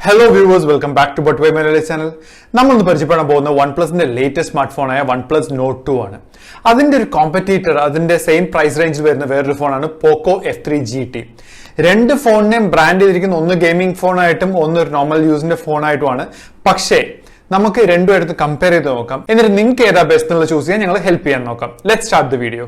Hello viewers, welcome back to Poco F3 channel. നമ്മൾ ഇന്ന് പരിചയപ്പെടാൻ പോകുന്ന OnePlusന്റെ ലേറ്റസ്റ്റ് സ്മാർട്ട് ഫോണായ OnePlus Nord 2 ആണ്. അതിന്റെ ഒരു കോമ്പറ്റീറ്റർ, അതിന്റെ സെയിം പ്രൈസ് റേഞ്ചിൽ വരുന്ന വേറൊരു ഫോണാണ് Poco F3 GT. രണ്ട് ഫോണിനെയും ബ്രാൻഡ് ചെയ്തിരിക്കുന്ന ഒന്ന് ഗെയിമിംഗ് ഫോണായിട്ടും ഒന്ന് ഒരു നോർമൽ യൂസിന്റെ ഫോണായിട്ടുമാണ്. പക്ഷേ നമുക്ക് രണ്ടുമായിട്ട് കമ്പയർ ചെയ്ത് നോക്കാം. എന്നിട്ട് നിങ്ങൾക്ക് ഏതാ ബെസ്റ്റ് എന്നുള്ള ചൂസ് ചെയ്യാൻ ഞങ്ങൾ ഹെൽപ്പ് ചെയ്യാൻ നോക്കാം. Let's start the video.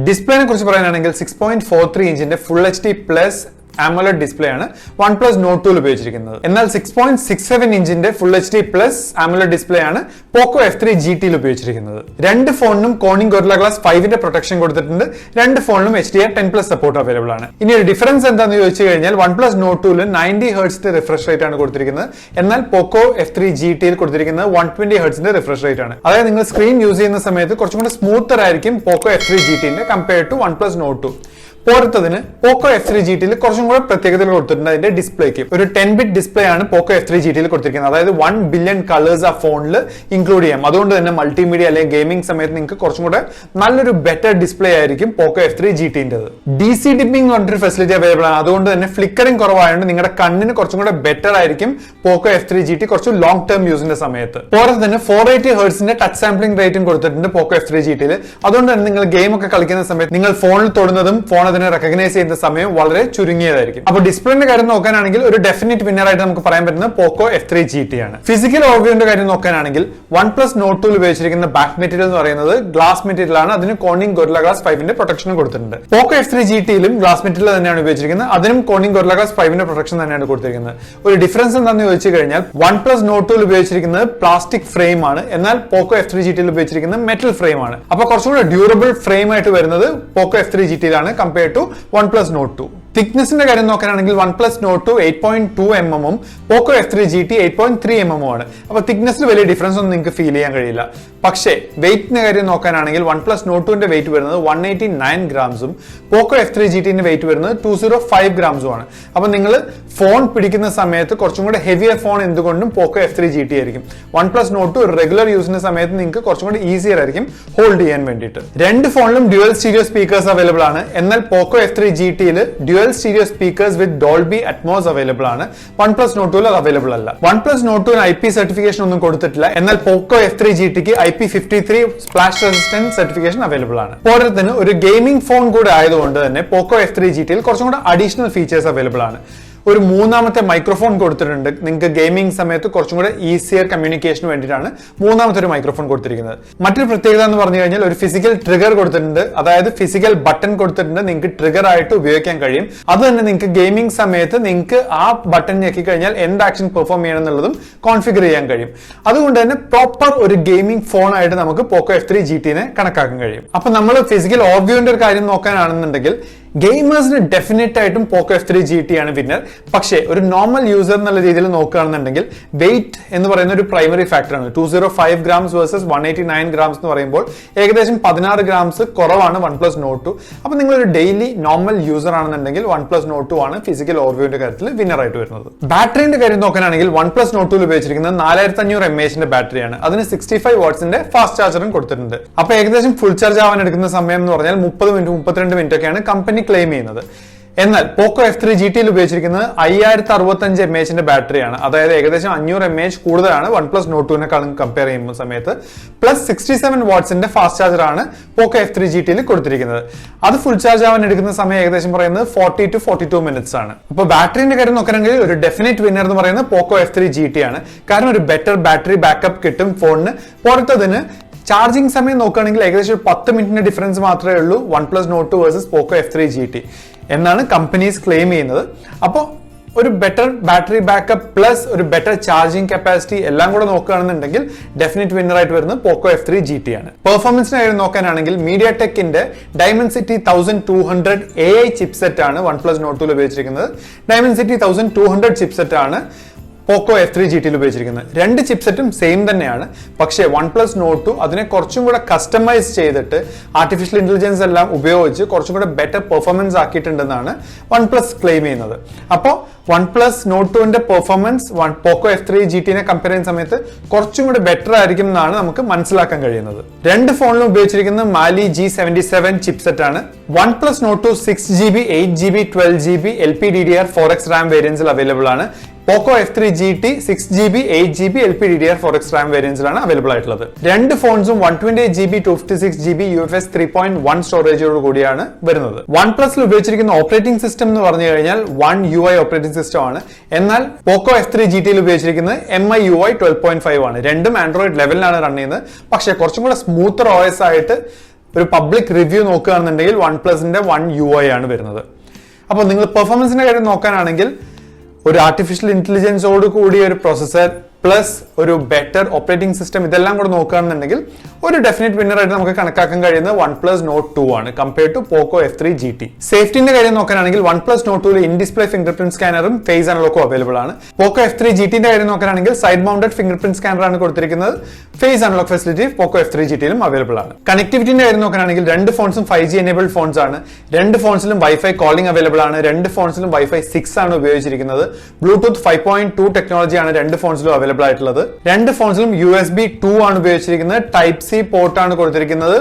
ഡിസ്പ്ലേനെ കുറിച്ച് പറയാനാണെങ്കിൽ 6.43 ഇഞ്ചിന്റെ full HD plus AMOLED display ആണ് OnePlus Nord 2 ഉപയോഗിച്ചിരിക്കുന്നത്. എന്നാൽ 6.67 ഇഞ്ചിന്റെ full HD plus AMOLED display ആണ് Poco F3 GT ഉപയോഗിച്ചിരിക്കുന്നത്. രണ്ട് ഫോണിനും കോർണിംഗ് ഗൊറില്ല ഗ്ലാസ് 5ന്റെ പ്രൊട്ടക്ഷൻ കൊടുത്തിട്ടുണ്ട്. രണ്ട് ഫോണിനും HDR10+ സപ്പോർട്ട് അവൈലബിൾ ആണ്. ഇനി ഒരു ഡിഫറൻസ് എന്താണെന്ന് ചോദിച്ചു കഴിഞ്ഞാൽ OnePlus Nord 2 90 Hz refresh rate ആണ് കൊടുത്തിരിക്കുന്നത്. എന്നാൽ Poco F3 GT കൊടുത്തിരിക്കുന്നത് 120 Hz റിഫ്രഷ് റേറ്റ് ആണ്. അതായത് നിങ്ങൾ സ്ക്രീൻ യൂസ് ചെയ്യുന്ന സമയത്ത് കുറച്ചും കൂടി സ്മൂത്തർ ആയിരിക്കും Poco F3 GT compared to OnePlus Nord 2. പോരത്തതിന് Poco F3 GT കുറച്ചും കൂടെ പ്രത്യേകതകൾ കൊടുത്തിട്ടുണ്ട്. അതിന്റെ ഡിസ്പ്ലേക്ക് ഒരു 10-bit ഡിസ്പ്ലേ ആണ് Poco F3 GT കൊടുത്തിരിക്കുന്നത്. അതായത് 1 ബില്യൺ കളേഴ്സ് ആ ഫോണിൽ ഇൻക്ലൂഡ് ചെയ്യാം. അതുകൊണ്ട് തന്നെ മൾട്ടിമീഡിയ അല്ലെങ്കിൽ ഗെയിമിംഗ് സമയത്ത് നിങ്ങൾക്ക് കുറച്ചും കൂടെ നല്ലൊരു ബെറ്റർ ഡിസ്പ്ലേ ആയിരിക്കും Poco F3 GT. DC dipping പറഞ്ഞൊരു ഫെസിലിറ്റി അവൈലബിൾ ആണ്. അതുകൊണ്ട് തന്നെ ഫ്ലിക്കറിംഗ് കുറവായതുകൊണ്ട് നിങ്ങളുടെ കണ്ണിന് കുറച്ചും കൂടെ ബെറ്റർ ആയിരിക്കും Poco F3 GT കുറച്ച് ലോങ് ടേം യൂസിന്റെ സമയത്ത്. പോരാതെ തന്നെ 480 Hz ടച്ച് സാമ്പിളിംഗ് റേറ്റും കൊടുത്തിട്ടുണ്ട് Poco F3 GT. അതുകൊണ്ട് തന്നെ നിങ്ങൾ ഗെയിം ഒക്കെ കളിക്കുന്ന സമയത്ത് നിങ്ങൾ ഫോണിൽ തൊടുന്നതും ഫോൺ റെക്കഗ്നൈസ് ചെയ്യുന്ന സമയം വളരെ ചുരുങ്ങിയതായിരിക്കും. അപ്പോൾ ഡിസ്പ്ലേന്റെ കാര്യം നോക്കാനാണെങ്കിൽ ഒരു ഡെഫിനിറ്റ് വിന്നർ ആയിട്ട് നമുക്ക് പറയാൻ പറ്റുന്നത് Poco F3 GT ആണ്. ഫിസിക്കൽ ഓവർവ്യൂവിന്റെ കാര്യം നോക്കാനാണെങ്കിൽ OnePlus Nord 2 ഉപയോഗിച്ചിരിക്കുന്ന ബാക്ക് മെറ്റീരിയൽ എന്ന് പറയുന്നത് ഗ്ലാസ് മെറ്റീരിയൽ ആണ്. അതിന് കോർണിംഗ് ഗൊറില്ല ഗ്ലാസ് 5ന്റെ പ്രൊട്ടക്ഷൻ കൊടുത്തിട്ടുണ്ട്. Poco F3 GT glass material തന്നെയാണ് ഉപയോഗിച്ചിരിക്കുന്നത്. അതിനും കോർണിംഗ് ഗൊറില്ല ഗ്ലാസ് 5ന്റെ പ്രൊട്ടക്ഷൻ തന്നെയാണ് കൊടുത്തിരിക്കുന്നത്. ഒരു ഡിഫറൻസ് എന്താണെന്ന് ചോദിച്ചു കഴിഞ്ഞാൽ OnePlus Nord 2 ഉപയോഗിച്ചിരിക്കുന്നത് പ്ലാസ്റ്റിക് ഫ്രെയിം ആണ്. എന്നാൽ Poco F3 GT ഉപയോഗിച്ചിരിക്കുന്നത് മെറ്റൽ ഫ്രെയിം ആണ്. അപ്പോൾ കുറച്ചുകൂടി ഡ്യൂറബിൾ ഫ്രെയിം ആയിട്ട് വരുന്നത് Poco F3 GT ആണ് കമ്പയർഡ് ടു OnePlus Nord 2. തിക്നെസിന്റെ കാര്യം നോക്കാനാണെങ്കിൽ OnePlus Nord 2 8.2 mm Poco F3 GT 8.3 mm ആണ്. അപ്പോൾ തിക്നെസ്സിൽ വലിയ ഡിഫറൻസ് ഒന്നും നിങ്ങൾക്ക് ഫീൽ ചെയ്യാൻ കഴിയില്ല. പക്ഷേ വെയിറ്റിന്റെ കാര്യം നോക്കാനാണെങ്കിൽ OnePlus Nord 2 വെയിറ്റ് വരുന്നത് 189 ഗ്രാംസും Poco F3 GT വെയിറ്റ് വരുന്നത് 205 ഗ്രാംസും ആണ്. അപ്പോൾ നിങ്ങൾ ഫോൺ പിടിക്കുന്ന സമയത്ത് കുറച്ചും കൂടെ ഹെവിയർ ഫോൺ എന്തുകൊണ്ടും Poco F3 GT ആയിരിക്കും. OnePlus Nord 2 റെഗുലർ യൂസിന്റെ സമയത്ത് നിങ്ങൾക്ക് കുറച്ചും കൂടി ഈസിയർ ആയിരിക്കും ഹോൾഡ് ചെയ്യാൻ വേണ്ടിയിട്ട്. രണ്ട് ഫോണിലും ഡ്യുവൽ സ്റ്റീരിയോ സ്പീക്കേഴ്സ് അവൈലബിൾ ആണ്. എന്നാൽ Poco F3 GT dual stereo speakers വിത്ത് ഡോൾബി അറ്റ്മോസ് അവൈലബിൾ ആണ്. OnePlus Nord 2 അത് അവൈലബിൾ അല്ല. OnePlus Nord 2 IP സർട്ടിഫിക്കേഷൻ ഒന്നും കൊടുത്തിട്ടില്ല. എന്നാൽ Poco F3 GT IP53 splash resistant certification available ആണ്. പോരാത്തതിന് ഒരു ഗെയിമിംഗ് ഫോൺ കൂടെ ആയതുകൊണ്ട് തന്നെ Poco F3 GT കുറച്ചും കൂടെ അഡീഷണൽ ഫീച്ചേഴ്സ് അവൈലബിൾ ആണ്. ഒരു മൂന്നാമത്തെ മൈക്രോഫോൺ കൊടുത്തിട്ടുണ്ട്. നിങ്ങൾക്ക് ഗെയിമിംഗ് സമയത്ത് കുറച്ചും കൂടെ ഈസിയർ കമ്മ്യൂണിക്കേഷന് വേണ്ടിയിട്ടാണ് മൂന്നാമത്തെ ഒരു മൈക്രോഫോൺ കൊടുത്തിരിക്കുന്നത്. മറ്റൊരു പ്രത്യേകത എന്ന് പറഞ്ഞു കഴിഞ്ഞാൽ ഒരു ഫിസിക്കൽ ട്രിഗർ കൊടുത്തിട്ടുണ്ട്. അതായത് ഫിസിക്കൽ ബട്ടൺ കൊടുത്തിട്ടുണ്ട്. നിങ്ങൾക്ക് ട്രിഗർ ആയിട്ട് ഉപയോഗിക്കാൻ കഴിയും. അത് തന്നെ നിങ്ങൾക്ക് ഗെയിമിംഗ് സമയത്ത് നിങ്ങൾക്ക് ആ ബട്ടൺ ഞെക്കി കഴിഞ്ഞാൽ എന്ത് ആക്ഷൻ പെർഫോം ചെയ്യണം എന്നുള്ളതും കോൺഫിഗർ ചെയ്യാൻ കഴിയും. അതുകൊണ്ട് തന്നെ പ്രോപ്പർ ഒരു ഗെയിമിംഗ് ഫോൺ ആയിട്ട് നമുക്ക് Poco F3 GT കണക്കാക്കാൻ കഴിയും. അപ്പൊ നമ്മൾ ഫിസിക്കൽ ഓവർവ്യൂവിന്റെ ഒരു കാര്യം നോക്കാനാണെന്നുണ്ടെങ്കിൽ ഗെയിമേഴ്സിന് ഡെഫിനറ്റ് ആയിട്ടും Poco F3 GT ആണ് വിന്നർ. പക്ഷേ ഒരു നോർമൽ യൂസർ എന്നുള്ള രീതിയിൽ നോക്കുകയാണെന്നുണ്ടെങ്കിൽ വെയിറ്റ് എന്ന് പറയുന്ന ഒരു പ്രൈമറി ഫാക്ടറാണ്. 205 ഗ്രാംസ് വേഴ്സസ് 189 ഗ്രാംസ് എന്ന് പറയുമ്പോൾ ഏകദേശം 16 ഗ്രാംസ് കുറവാണ് OnePlus Nord 2. അപ്പൊ നിങ്ങൾ ഒരു ഡെയിലി നോർമൽ യൂസർ ആണെന്നുണ്ടെങ്കിൽ OnePlus Nord 2 ആണ് ഫിസിക്കൽ ഓവർവ്യൂവിന്റെ കാര്യത്തിൽ വിന്നർ ആയിട്ട് വരുന്നത്. ബാറ്ററിന്റെ കാര്യം നോക്കാനാണെങ്കിൽ OnePlus Nord 2 ഉപയോഗിച്ചിരിക്കുന്നത് 4500 mAh ബാറ്ററിയാണ്. അതിന് 65 വാട്ട്സിന്റെ ഫാസ്റ്റ് ചാർജറും കൊടുത്തിട്ടുണ്ട്. അപ്പൊ ഏകദേശം ഫുൾ ചാർജ് ആവാൻ എടുക്കുന്ന സമയം എന്ന് പറഞ്ഞാൽ 30 മിനിറ്റ് 32 മിനിറ്റ് ഒക്കെയാണ് കമ്പനി ക്ലെയിം ചെയ്യുന്നത്. എന്നാൽ Poco F3 GT ഉപയോഗിച്ചിരിക്കുന്നത് 5065 mAh ബാറ്ററിയാണ്. അതായത് ഏകദേശം 500 mAh കൂടുതലാണ് OnePlus Nord 2 കമ്പയർ ചെയ്യുന്ന സമയത്ത്. പ്ലസ് 67 വാട്ട്സിന്റെ ഫാസ്റ്റ് ചാർജർ ആണ് Poco F3 GT കൊടുത്തിരിക്കുന്നത്. അത് ഫുൾ ചാർജ് ആവാൻ എടുക്കുന്ന സമയം ഏകദേശം പറയുന്നത് 40 to 42 മിനിറ്റ്സ് ആണ്. അപ്പോൾ ബാറ്ററിന്റെ കാര്യം നോക്കുകയാണെങ്കിൽ ഒരു ഡെഫിനറ്റ് വിന്നർ എന്ന് പറയുന്നത് Poco F3 GT ആണ്. കാരണം ഒരു ബെറ്റർ ബാറ്ററി ബാക്കപ്പ് കിട്ടും ഫോണിന്. പുറത്തതിന് ചാർജിങ് സമയം നോക്കുകയാണെങ്കിൽ ഏകദേശം 10 മിനിറ്റിന്റെ ഡിഫറൻസ് മാത്രമേ ഉള്ളൂ OnePlus Nord 2 versus Poco F3 GT എന്നാണ് കമ്പനീസ് ക്ലെയിം ചെയ്യുന്നത്. അപ്പോൾ ഒരു ബെറ്റർ ബാറ്ററി ബാക്കപ്പ് പ്ലസ് ഒരു ബെറ്റർ ചാർജിങ് കപ്പാസിറ്റി എല്ലാം കൂടെ നോക്കുകയാണെന്നുണ്ടെങ്കിൽ ഡെഫിനറ്റ് വിന്നർ ആയിട്ട് വരുന്നത് Poco F3 GT ആണ്. പെർഫോമൻസിന്റെ കാര്യം നോക്കാനാണെങ്കിൽ MediaTekന്റെ Dimensity 1200 AI ചിപ്സെറ്റ് ആണ് OnePlus Nord 2 ഉപയോഗിച്ചിരിക്കുന്നത്. Dimensity 1200 ചിപ്സെറ്റ് ആണ് Poco F3 GT ഉപയോഗിച്ചിരിക്കുന്നത്. രണ്ട് ചിപ്സെറ്റും സെയിം തന്നെയാണ്. പക്ഷേ OnePlus Nord 2 അതിനെ കുറച്ചും കൂടെ കസ്റ്റമൈസ് ചെയ്തിട്ട് ആർട്ടിഫിഷ്യൽ ഇന്റലിജൻസ് എല്ലാം ഉപയോഗിച്ച് കുറച്ചും കൂടെ ബെറ്റർ പെർഫോമൻസ് ആക്കിയിട്ടുണ്ടെന്നാണ് OnePlus ക്ലെയിം ചെയ്യുന്നത്. അപ്പോൾ OnePlus Nord 2ന്റെ പെർഫോമൻസ് Poco F3 GT നെ കമ്പയർ ചെയ്യുന്ന സമയത്ത് കുറച്ചും കൂടെ ബെറ്റർ ആയിരിക്കും എന്നാണ് നമുക്ക് മനസ്സിലാക്കാൻ കഴിയുന്നത്. രണ്ട് ഫോണിലും ഉപയോഗിച്ചിരിക്കുന്ന Mali G77 ചിപ്സെറ്റ് ആണ്. OnePlus Nord 2 6GB, 8GB, 12GB LPDDR 4X RAM വേരിയന്റ്സിൽ അവൈലബിൾ ആണ്. Poco F3 GT 6GB, 8GB LPDDR 4X RAM വേരിയന്റ്സിലാണ് അവൈലബിൾ ആയിട്ടുള്ളത്. രണ്ട് ഫോൺസും 128GB, 256GB UFS 3.1 സ്റ്റോറേജോട് കൂടിയാണ് വരുന്നത്. OnePlusൽ ഉപയോഗിച്ചിരിക്കുന്ന ഓപ്പറേറ്റിംഗ് സിസ്റ്റം എന്ന് പറഞ്ഞു കഴിഞ്ഞാൽ One UI ഓപ്പറേറ്റിംഗ് സിസ്റ്റം ആണ്. എന്നാൽ Poco F3 GTയിൽ ഉപയോഗിച്ചിരിക്കുന്നത് MIUI 12.5 ആണ്. രണ്ടും ആൻഡ്രോയിഡ് ലെവലിലാണ് റൺ ചെയ്യുന്നത്. പക്ഷേ കുറച്ചും കൂടെ സ്മൂത്തർ OS ആയിട്ട് ഒരു പബ്ലിക് റിവ്യൂ നോക്കുകയാണെന്നുണ്ടെങ്കിൽ OnePlusന്റെ One UI ആണ് വരുന്നത്. അപ്പോൾ നിങ്ങൾ പെർഫോമൻസിന്റെ കാര്യം നോക്കാനാണെങ്കിൽ ഒരു ആർട്ടിഫിഷ്യൽ ഇന്റലിജൻസോട് കൂടിയ ഒരു പ്രോസസർ പ്ലസ് ഒരു ബെറ്റർ ഓപ്പറേറ്റിംഗ് സിസ്റ്റം ഇതെല്ലാം കൂടെ നോക്കുകയാണെന്നുണ്ടെങ്കിൽ ഒരു ഡെഫിനറ്റ് വിന്നർ ആയിട്ട് നമുക്ക് കണക്കാക്കാൻ കഴിയുന്നത് OnePlus Nord 2 ആണ് compared to Poco F3 GT. സേഫ്റ്റിന്റെ കാര്യം നോക്കാനാണെങ്കിൽ OnePlus Nord 2 in display fingerprint സ്കാനറും ഫേസ് അനലോഗും അവൈലബിൾ ആണ്. Poco F3 GTന്റെ കാര്യം നോക്കാനാണെങ്കിൽ side mounted fingerprint scanner ആണ് കൊടുത്തിരിക്കുന്നത്. Face unlock facility Poco F3 GTയിലും അവൈലബിൾ ആണ്. കണക്ടിവിറ്റിന്റെ കാര്യം നോക്കാനാണെങ്കിൽ രണ്ട് ഫോൺസും 5G എനേബിൾഡ് ഫോൺസ് ആണ്. രണ്ട് ഫോൺസിലും വൈഫൈ കോളിംഗ് അവൈലബിൾ ആണ്. രണ്ട് ഫോൺസിലും വൈഫൈ 6 ആണ് ഉപയോഗിച്ചിരിക്കുന്നത്. ബ്ലൂടൂത്ത് 5.2 ടെക്നോളജിയാണ് രണ്ട് ഫോൺസിലും അവൈലബിൾ ആയിട്ടുള്ളത്. രണ്ട് ഫോൺസിലും USB 2 ആണ് ഉപയോഗിച്ചിരിക്കുന്നത്. ടൈപ്പ് സി പോർട്ട് ആണ് കൊടുത്തിരിക്കുന്നത്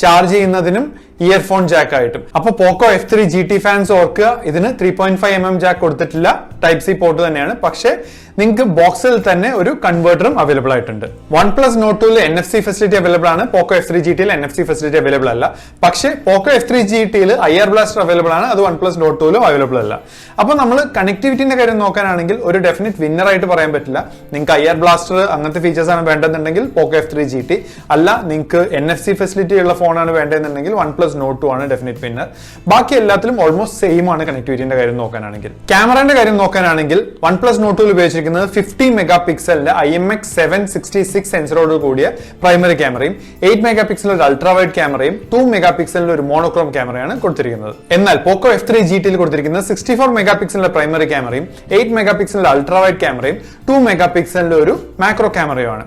ചാർജ് ചെയ്യുന്നതിനും ഇയർഫോൺ ജാക്ക് ആയിട്ടും. അപ്പൊ Poco F3 GT ഫാൻസ് ഓർക്കുക, ഇതിന് 3.5mm ജാക്ക് കൊടുത്തിട്ടില്ല, ടൈപ്പ് സി പോർട്ട് തന്നെയാണ്. പക്ഷേ നിങ്ങൾക്ക് ബോക്സിൽ തന്നെ ഒരു കൺവേർട്ടറും അവൈലബിൾ ആയിട്ടുണ്ട്. OnePlus Nord 2ൽ NFC facility available ആണ്. Poco F3 GTയിൽ NFC facility available അല്ല. പക്ഷേ Poco F3 GTയിൽ IR blaster available ആണ്. അത് OnePlus Nord 2ലും അവൈലബിൾ അല്ല. അപ്പൊ നമ്മൾ കണക്ടിവിറ്റിന്റെ കാര്യം നോക്കാനാണെങ്കിൽ ഒരു ഡെഫിനറ്റ് വിന്നർ ആയിട്ട് പറയാൻ പറ്റില്ല. നിങ്ങൾക്ക് IR ബ്ലാസ്റ്റർ അങ്ങനത്തെ ഫീച്ചേഴ്സ് ആണ് വേണ്ടതെന്നുണ്ടെങ്കിൽ Poco F3 GT, അല്ല നിങ്ങൾക്ക് NFC ഫെസിലിറ്റി ഉള്ള ഫോണാണ് വേണ്ടതെന്നുണ്ടെങ്കിൽ OnePlus Nord 2 ആണ് ഡെഫിനറ്റ് വിന്നർ. ബാക്കി എല്ലാത്തിലും ഓൾമോസ്റ്റ് സെയിം ആണ് കണക്ടിവിറ്റിന്റെ കാര്യം നോക്കാനാണെങ്കിൽ. ക്യാമറയുടെ കാര്യം നോക്കാനാണെങ്കിൽ OnePlus Nord 2ൽ ഉപയോഗിച്ചിരിക്കുന്നത് 50 മെഗാ പിക്സലിന്റെ IMX 766 സെൻസറോട് കൂടിയ പ്രൈമറി ക്യാമറയും 8 മെഗാ പിക്സലിന്റെ ഒരു അൾട്രാ വൈഡ് ക്യാമറയും 2 മെഗാ പിക്സലിന്റെ ഒരു മോണോക്രോം ക്യാമറയാണ് കൊടുത്തിരിക്കുന്നത്. എന്നാൽ Poco F3 GTയിൽ കൊടുത്തിരിക്കുന്നത് 64 മെഗാ പിക്സലിന്റെ പ്രൈമറി ക്യാമറയും 8 മെഗാ പിക്സലിന്റെ അൾട്രാ വൈഡ് ക്യാമറയും 2 മെഗാ പിക്സലിന്റെ ഒരു മാക്രോ ക്യാമറയുമാണ്.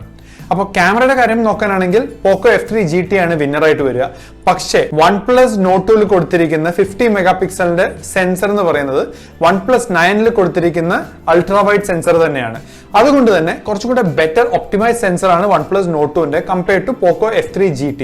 അപ്പോൾ ക്യാമറയുടെ കാര്യം നോക്കാനാണെങ്കിൽ Poco F3 GT ആണ് വിന്നർ ആയിട്ട് വരിക. പക്ഷേ OnePlus Nord 2ൽ കൊടുത്തിരിക്കുന്ന 50 മെഗാ പിക്സലിന്റെ സെൻസർ എന്ന് പറയുന്നത് OnePlus 9ൽ കൊടുത്തിരിക്കുന്ന അൾട്രാ വൈഡ് സെൻസർ തന്നെയാണ്. അതുകൊണ്ട് തന്നെ കുറച്ചുകൂടെ ബെറ്റർ ഒപ്റ്റിമൈസ് സെൻസർ ആണ് OnePlus Nord 2ന്റെ compared to Poco F3 GT.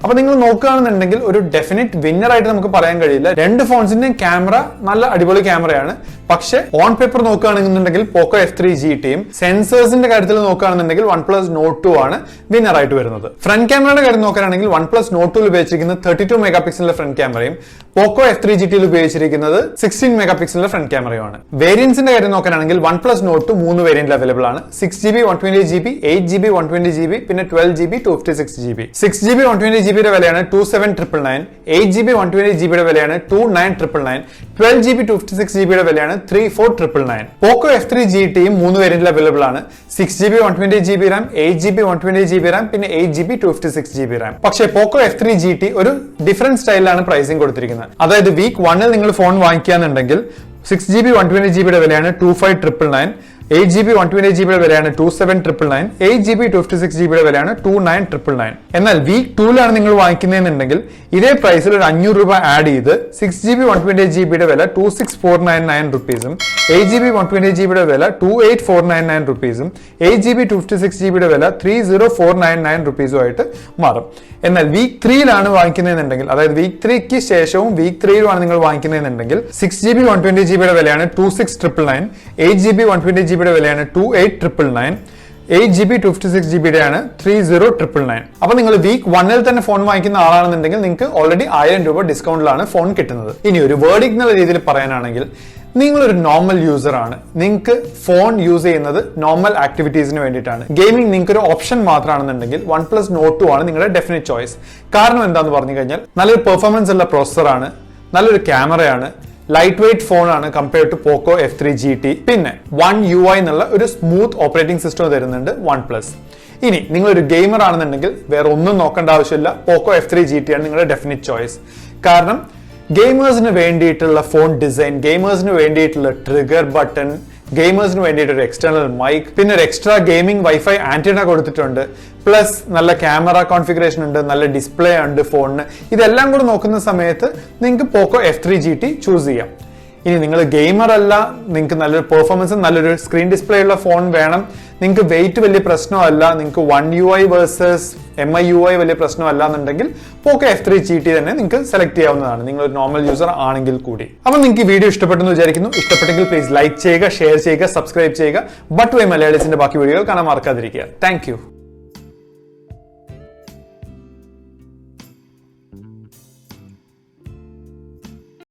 അപ്പൊ നിങ്ങൾ നോക്കുകയാണെന്നുണ്ടെങ്കിൽ ഒരു ഡെഫിനറ്റ് വിന്നർ ആയിട്ട് നമുക്ക് പറയാൻ കഴിയില്ല. രണ്ട് ഫോൺസിന്റെയും ക്യാമറ നല്ല അടിപൊളി ക്യാമറയാണ്. പക്ഷേ ഓൺ പേപ്പർ നോക്കുകയാണെന്നുണ്ടെങ്കിൽ Poco F3 GTയും സെൻസേഴ്സിന്റെ കാര്യത്തിൽ നോക്കുകയാണെന്നുണ്ടെങ്കിൽ OnePlus Nord 2 ആണ് വിന്നർ ആയിട്ട് വരുന്നത്. ഫ്രണ്ട് ക്യാമറയുടെ കാര്യം നോക്കുകയാണെങ്കിൽ OnePlus Nord 2ൽ ഉപയോഗിച്ചിരിക്കുന്നത് 32 മെഗാ പിക്സലിന്റെ ഫ്രണ്ട് ക്യാമറയും Poco F3 GTയിൽ ഉപയോഗിച്ചിരിക്കുന്നത് 16 മെഗാ പിക്സലിന്റെ ഫ്രണ്ട് ക്യാമറയുമാണ്. വേരിയന്റ്സിന്റെ കാര്യം നോക്കുകയാണെങ്കിൽ OnePlus Nord 2 3 വേരിയന്റിൽ അവൈലബിൾ ആണ്. 6GB, 128GB, 8GB, 120GB, പിന്നെ 12GB, 256GB. 6GB 120GB യുടെ വിലയാണ് 27,999. 8GB 120GB യുടെ വിലയാണ് 29,999. 12GB 256GB യുടെ വിലയാണ് 34,999. Poco F3 GTയും 3 വേരിയന്റിൽ അവൈലബിൾ ആണ്. 6GB 128GB RAM, 8GB 120GB RAM, പിന്നെ 8GB 256GB RAM. പക്ഷേ Poco F3 GT ഒരു ഡിഫറെന്റ് സ്റ്റൈലിലാണ് പ്രൈസിംഗ് കൊടുത്തിരിക്കുന്നത്. അതായത് വീക്ക് 1ൽ നിങ്ങൾ ഫോൺ വാങ്ങിക്കുകയാണെന്നുണ്ടെങ്കിൽ 6GB 120GB യുടെ വിലയാണ് 25,999. 8GB 128GB യുടെ വിലയാണ് 27,999. 8GB 256GB യുടെ വിലയാണ് 29,999. എന്നാൽ വീക്ക് 2ലാണ് നിങ്ങൾ വാങ്ങിക്കുന്നതെന്നുണ്ടെങ്കിൽ ഇതേ പ്രൈസിൽ ഒരു 500 രൂപ ആഡ് ചെയ്ത് 6GB 128GB യുടെ വില 26,499 റുപ്പീസും 8GB 128GB യുടെ വില 28,499 റുപ്പീസും 8GB 256GB യുടെ വില 30,499 റുപ്പീസും ആയിട്ട് മാറും. എന്നാൽ വീക്ക് 3ലാണ് വാങ്ങിക്കുന്നതെന്നുണ്ടെങ്കിൽ, അതായത് വീക്ക് 3ക്ക് ശേഷവും വീക്ക് 3ലുമാണ് നിങ്ങൾ വാങ്ങിക്കുന്നതെന്നുണ്ടെങ്കിൽ 6GB 120GB യുടെ വിലയാണ് 26,999. 8GB 120GB യുടെ വിലയാണ് 28,999. 8GB 256GB യുടെ ആണ് 30,999. അപ്പൊ നിങ്ങൾ വീക്ക് 1ൽ തന്നെ ഫോൺ വാങ്ങിക്കുന്ന ആളാണെന്നുണ്ടെങ്കിൽ നിങ്ങൾക്ക് ഓൾറെഡി 1000 രൂപ ഡിസ്കൗണ്ടിലാണ് ഫോൺ കിട്ടുന്നത്. ഇനി ഒരു വേർഡിക്ട് എന്നുള്ള രീതിയിൽ പറയാനാണെങ്കിൽ നിങ്ങളൊരു നോർമൽ യൂസർ ആണ്, നിങ്ങൾക്ക് ഫോൺ യൂസ് ചെയ്യുന്നത് നോർമൽ ആക്ടിവിറ്റീസിന് വേണ്ടിയിട്ടാണ്, ഗെയിമിംഗ് നിങ്ങൾക്ക് ഒരു ഓപ്ഷൻ മാത്രമാണെന്നുണ്ടെങ്കിൽ OnePlus Nord 2 ആണ് നിങ്ങളുടെ ഡെഫിനറ്റ് ചോയ്സ്. കാരണം എന്താന്ന് പറഞ്ഞു കഴിഞ്ഞാൽ നല്ലൊരു പെർഫോമൻസ് ഉള്ള പ്രോസസറാണ്, നല്ലൊരു ക്യാമറയാണ്, ലൈറ്റ് വെയിറ്റ് ഫോണാണ് compared to Poco F3 GT. പിന്നെ One UI എന്നുള്ള ഒരു സ്മൂത്ത് ഓപ്പറേറ്റിംഗ് സിസ്റ്റം തരുന്നുണ്ട് OnePlus. ഇനി നിങ്ങളൊരു ഗെയിമർ ആണെന്നുണ്ടെങ്കിൽ വേറെ ഒന്നും നോക്കേണ്ട ആവശ്യമില്ല, Poco F3 GT ആണ് നിങ്ങളുടെ ഡെഫിനറ്റ് ചോയ്സ്. കാരണം ഗെയിമേഴ്സിന് വേണ്ടിയിട്ടുള്ള ഫോൺ ഡിസൈൻ, ഗെയിമേഴ്സിന് വേണ്ടിയിട്ടുള്ള ട്രിഗർ ബട്ടൺ, ഗെയിമേഴ്സിന് വേണ്ടിയിട്ട് ഒരു എക്സ്റ്റേണൽ മൈക്ക്, പിന്നെ ഒരു എക്സ്ട്രാ ഗെയിമിംഗ് വൈഫൈ ആന്റിന കൊടുത്തിട്ടുണ്ട്, പ്ലസ് നല്ല ക്യാമറ കോൺഫിഗറേഷൻ ഉണ്ട്, നല്ല ഡിസ്പ്ലേ ഉണ്ട് ഫോണിന്. ഇതെല്ലാം കൂടെ നോക്കുന്ന സമയത്ത് നിങ്ങൾക്ക് പോക്കോ F3 GT ചൂസ് ചെയ്യാം. ഇനി നിങ്ങൾ ഗെയിമർ അല്ല, നിങ്ങൾക്ക് നല്ലൊരു പെർഫോമൻസ് നല്ലൊരു സ്ക്രീൻ ഡിസ്പ്ലേ ഉള്ള ഫോൺ വേണം, നിങ്ങൾക്ക് വെയിറ്റ് വലിയ പ്രശ്നമല്ല, നിങ്ങൾക്ക് 1UI വേഴ്സസ് MIUI വലിയ പ്രശ്നമല്ല എന്നുണ്ടെങ്കിൽ പോക്കോ F3 GT തന്നെ നിങ്ങൾക്ക് സെലക്ട് ചെയ്യാവുന്നതാണ്, നിങ്ങൾ ഒരു നോർമൽ യൂസർ ആണെങ്കിൽ കൂടി. അപ്പോൾ നിങ്ങൾക്ക് ഈ വീഡിയോ ഇഷ്ടപ്പെട്ടെന്ന് വിചാരിക്കുന്നു. ഇഷ്ടപ്പെട്ടെങ്കിൽ പ്ലീസ് ലൈക്ക് ചെയ്യുക, ഷെയർ ചെയ്യുക, സബ്സ്ക്രൈബ് ചെയ്യുക. ബട്ട് വൈ മലയാളീസിന്റെ ബാക്കി വീഡിയോകൾ കാണാൻ മറക്കാതിരിക്കുക. താങ്ക്